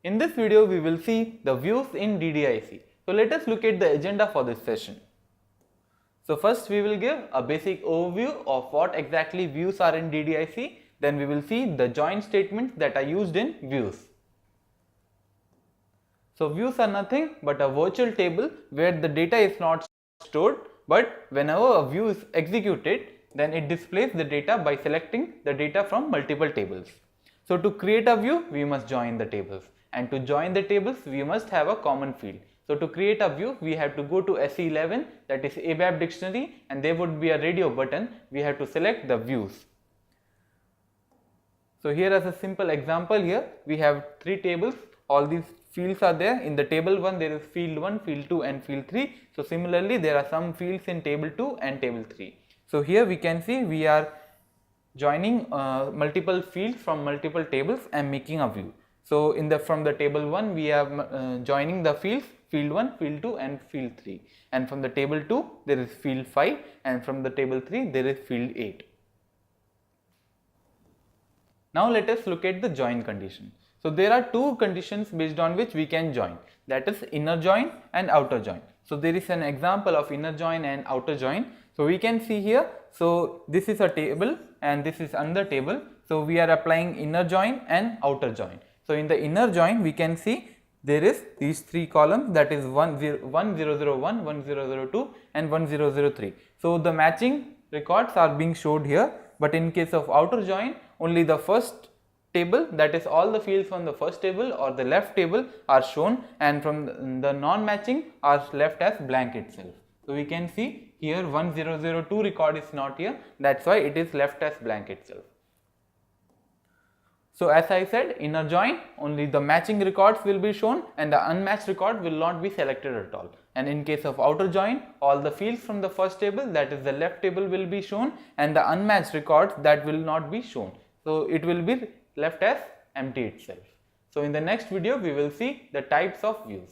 In this video, we will see the views in DDIC. So let us look at the agenda for this session. So first we will give a basic overview of what exactly views are in DDIC. Then we will see the join statements that are used in views. So views are nothing but a virtual table where the data is not stored, but whenever a view is executed, then it displays the data by selecting the data from multiple tables. So to create a view, we must join the tables, and to join the tables, we must have a common field. So to create a view, we have to go to SE11, that is ABAP dictionary, and there would be a radio button. We have to select the views. So here as a simple example, here we have three tables. All these fields are there. In the table 1 there is field 1, field 2 and field 3. So similarly there are some fields in table 2 and table 3. So here we can see we are joining multiple fields from multiple tables and making a view. So from the table 1 we are joining the fields field 1, field 2 and field 3, and from the table 2 there is field 5, and from the table 3 there is field 8. Now let us look at the join condition. So there are two conditions based on which we can join, that is inner join and outer join. So there is an example of inner join and outer join. So we can see here, so this is a table and this is another table. So we are applying inner join and outer join. So in the inner join we can see there is these three columns, that is 1001, 1002 and 1003. So the matching records are being showed here, but in case of outer join, only the first table, that is all the fields from the first table or the left table are shown, and from the non-matching are left as blank itself. So we can see here 1002 record is not here, that's why it is left as blank itself. So as I said, inner join, only the matching records will be shown and the unmatched record will not be selected at all. And in case of outer join, all the fields from the first table, that is the left table, will be shown, and the unmatched records, that will not be shown. So it will be left as empty itself. So in the next video we will see the types of views.